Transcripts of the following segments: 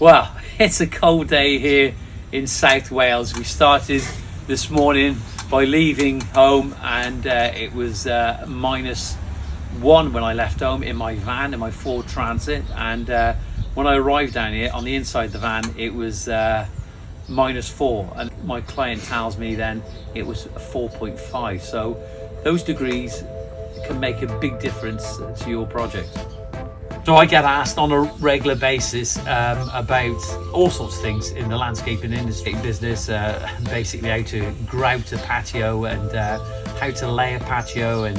Well, it's a cold day here in South Wales. We started this morning by leaving home, and it was -1 when I left home in my van, in my Ford Transit, and when I arrived down here on the inside of the van it was -4, and my client tells me then it was 4.5. So those degrees can make a big difference to your project. So I get asked on a regular basis about all sorts of things in the landscaping industry business, basically how to grout a patio and how to lay a patio, and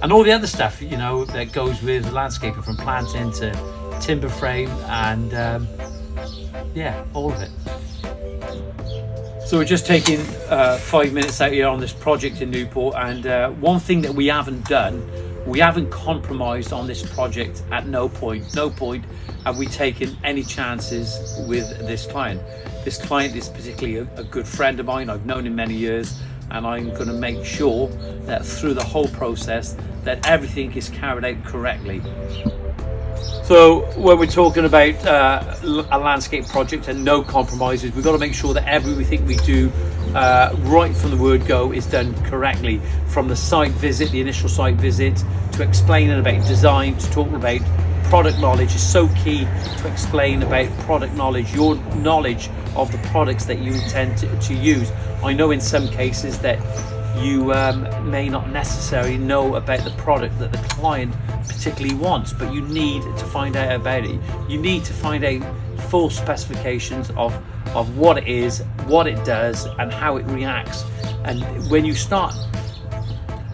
and all the other stuff that goes with landscaping, from planting to timber frame and yeah, all of it. So we're just taking 5 minutes out here on this project in Newport, and one thing that we haven't done, we haven't compromised on this project at no point have we taken any chances with this client. This client is particularly a good friend of mine. I've known him many years, and I'm going to make sure that through the whole process that everything is carried out correctly. So when we're talking about a landscape project and no compromises, we've got to make sure that everything we do right from the word go is done correctly. From the site visit, the initial site visit, to explaining about design, to talking about product knowledge is so key. To explain about product knowledge, your knowledge of the products that you intend to use. I know in some cases that you may not necessarily know about the product that the client particularly wants, but you need to find out about it. You need to find out full specifications of what it is, what it does, and how it reacts. And when you start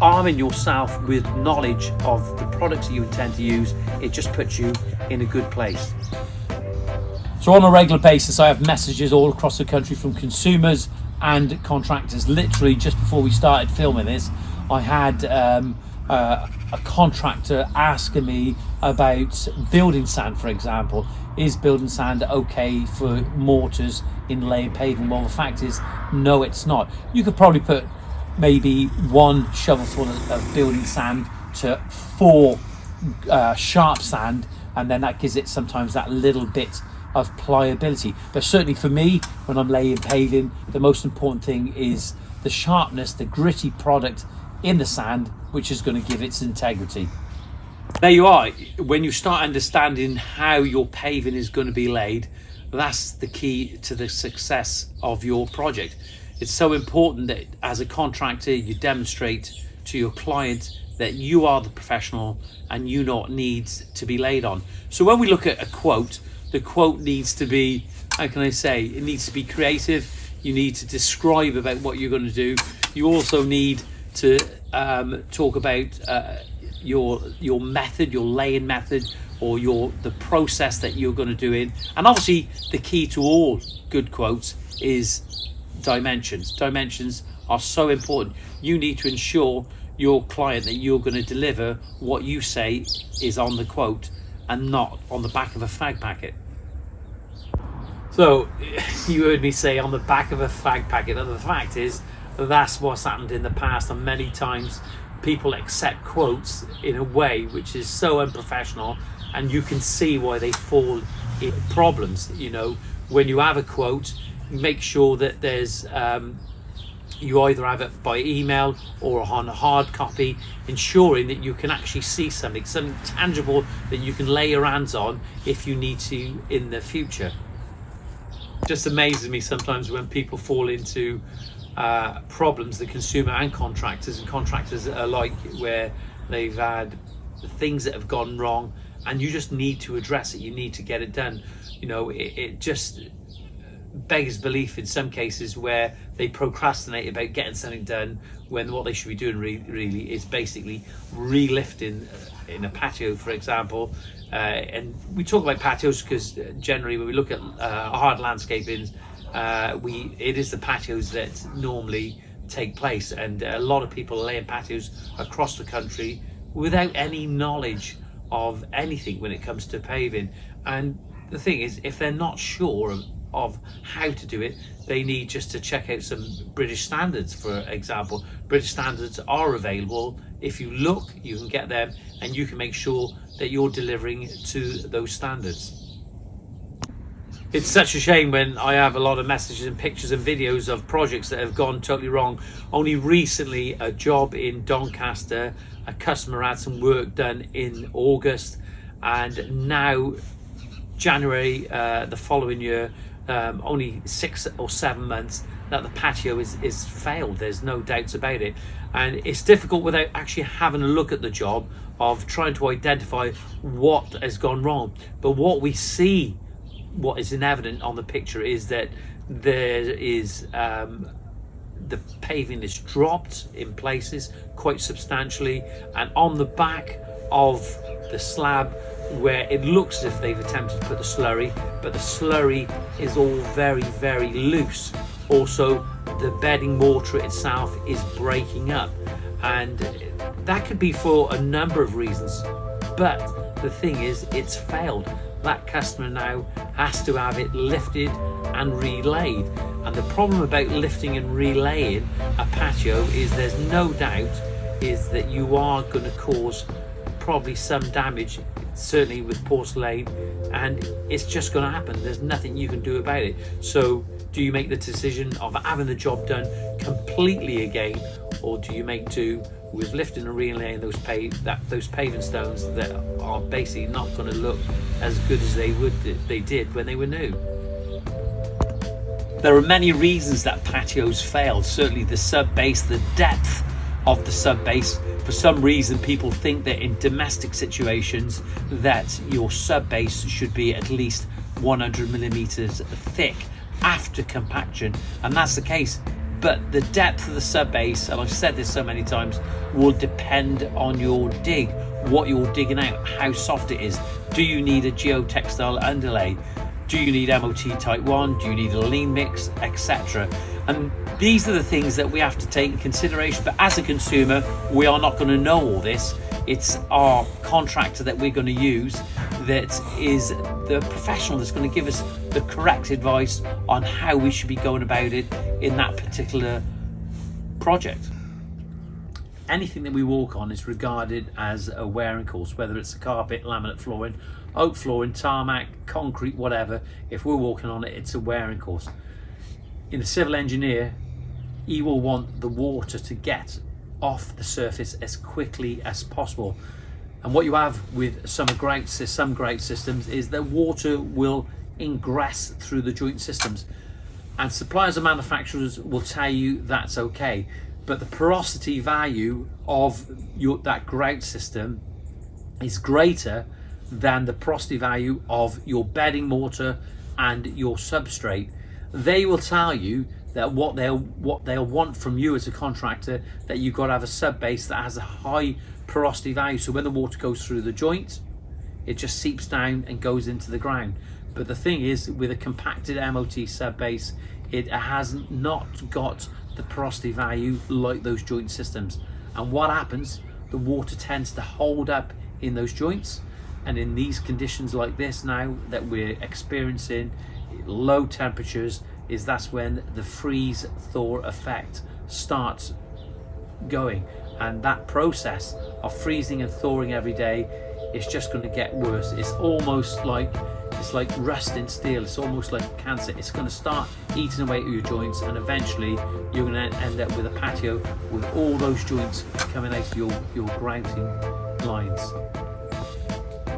arming yourself with knowledge of the products that you intend to use, it just puts you in a good place. So on a regular basis, I have messages all across the country from consumers and contractors. Literally just before we started filming this, I had a contractor asking me about building sand, for example. Is building sand okay for mortars in laying paving? Well, the fact is, no, it's not. You could probably put maybe 1 shovelful of building sand to 4 sharp sand, and then that gives it sometimes that little bit of pliability. But certainly for me, when I'm laying paving, the most important thing is the sharpness, the gritty product in the sand, which is going to give its integrity. There you are. When you start understanding how your paving is going to be laid, that's the key to the success of your project. It's so important that as a contractor you demonstrate to your client that you are the professional and you know what needs to be laid on. So when we look at a quote, the quote needs to be, how can I say, it needs to be creative. You need to describe about what you're going to do. You also need to talk about your method, your laying method, or the process that you're going to do in. And obviously the key to all good quotes is dimensions. Dimensions are so important. You need to ensure your client that you're going to deliver what you say is on the quote and not on the back of a fag packet. So you heard me say on the back of a fag packet, and the fact is that's what's happened in the past, and many times people accept quotes in a way which is so unprofessional, and you can see why they fall in problems. When you have a quote, make sure that there's you either have it by email or on a hard copy, ensuring that you can actually see something tangible that you can lay your hands on if you need to in the future. It just amazes me sometimes when people fall into problems, the consumer and contractors alike, where they've had things that have gone wrong, and you just need to address it. You need to get it done. It just beggars belief in some cases where they procrastinate about getting something done, when what they should be doing really is basically relifting in a patio, for example. And we talk about patios because generally when we look at hard landscaping, it is the patios that normally take place, and a lot of people are laying patios across the country without any knowledge of anything when it comes to paving. And the thing is, if they're not sure of how to do it, they need just to check out some British standards, for example. British standards are available. If you look, you can get them, and you can make sure that you're delivering to those standards. It's such a shame when I have a lot of messages and pictures and videos of projects that have gone totally wrong. Only recently, a job in Doncaster, a customer had some work done in August, and now January the following year, only 6 or 7 months, that the patio is failed. There's no doubts about it, and it's difficult without actually having a look at the job of trying to identify what has gone wrong. But what we see, what is evident on the picture, is that there is the paving is dropped in places quite substantially, and on the back of the slab where it looks as if they've attempted to put the slurry, but the slurry is all very, very loose. Also, the bedding mortar itself is breaking up, and that could be for a number of reasons, but the thing is, it's failed. That customer now has to have it lifted and relayed, and the problem about lifting and relaying a patio is there's no doubt is that you are going to cause probably some damage, certainly with porcelain, and it's just going to happen. There's nothing you can do about it. So do you make the decision of having the job done completely again, or do you make do with lifting and relaying those paving stones that are basically not going to look as good as they did when they were new? There are many reasons that patios fail. Certainly the sub base, the depth of the sub base. For some reason, people think that in domestic situations that your sub base should be at least 100 millimeters thick after compaction, and that's the case. But the depth of the sub base, and I've said this so many times, will depend on your dig, what you're digging out, how soft it is. Do you need a geotextile underlay? Do you need MOT type 1? Do you need a lean mix, etc.? And these are the things that we have to take in consideration. But as a consumer, we are not going to know all this. It's our contractor that we're going to use that is the professional that's going to give us the correct advice on how we should be going about it in that particular project. Anything that we walk on is regarded as a wearing course, whether it's a carpet, laminate flooring, oak flooring, tarmac, concrete, whatever. If we're walking on it, it's a wearing course. In the civil engineer, he will want the water to get off the surface as quickly as possible. And what you have with some grout systems is that water will ingress through the joint systems, and suppliers and manufacturers will tell you that's okay, but the porosity value of that grout system is greater than the porosity value of your bedding mortar and your substrate. They will tell you that what they'll want from you as a contractor, that you've got to have a sub base that has a high porosity value, so when the water goes through the joint, it just seeps down and goes into the ground. But the thing is, with a compacted MOT sub base, it has not got the porosity value like those joint systems. And what happens? The water tends to hold up in those joints, and in these conditions like this now that we're experiencing, low temperatures, that's when the freeze thaw effect starts going, and that process of freezing and thawing every day is just going to get worse. It's almost like rust in steel. It's almost like cancer. It's going to start eating away at your joints, and eventually you're going to end up with a patio with all those joints coming out of your grouting lines.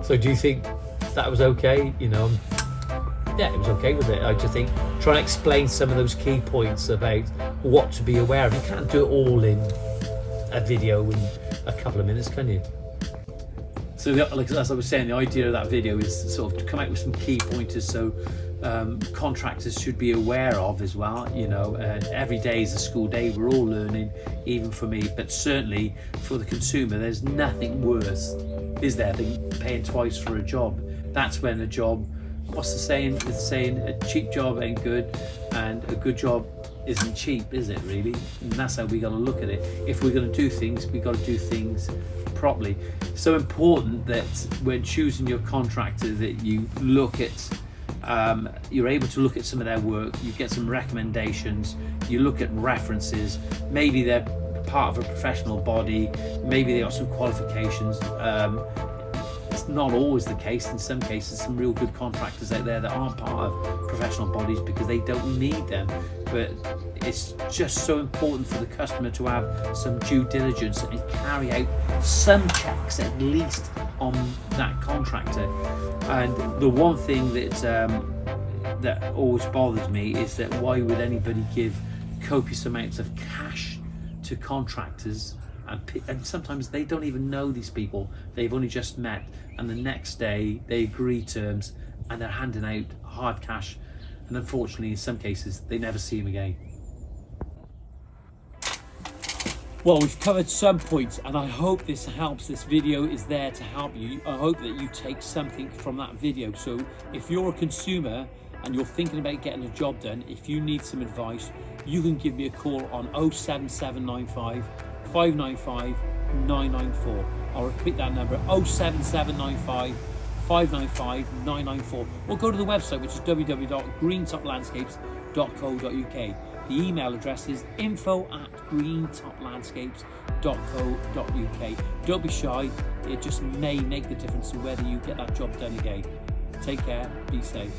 So do you think that was okay? Yeah, it was okay with it. I just think trying to explain some of those key points about what to be aware of. You can't do it all in a video in a couple of minutes, can you? So as I was saying, the idea of that video is sort of to come out with some key pointers so contractors should be aware of as well. Every day is a school day. We're all learning, even for me, but certainly for the consumer, there's nothing worse, is there, than paying twice for a job. That's when a job, what's the saying? It's saying a cheap job ain't good, and a good job isn't cheap, is it really? And that's how we got to look at it. If we're going to do things, we got to do things properly. So important that when choosing your contractor, that you look at, you're able to look at some of their work, you get some recommendations, you look at references, maybe they're part of a professional body, maybe they got some qualifications. It's not always the case. In some cases, some real good contractors out there that aren't part of professional bodies because they don't need them. But it's just so important for the customer to have some due diligence and carry out some checks at least on that contractor. And the one thing that always bothers me is that why would anybody give copious amounts of cash to contractors, and sometimes they don't even know these people, they've only just met, and the next day they agree terms and they're handing out hard cash, and unfortunately in some cases they never see them again. Well, we've covered some points, and I hope this helps. This video is there to help you. I hope that you take something from that video. So if you're a consumer and you're thinking about getting a job done, if you need some advice, you can give me a call on 07795 595 994. I'll repeat that number, 07795 595 994, or go to the website, which is www.greentoplandscapes.co.uk. The email address is info@greentoplandscapes.co.uk. Don't be shy, it just may make the difference in whether you get that job done again. Take care, be safe.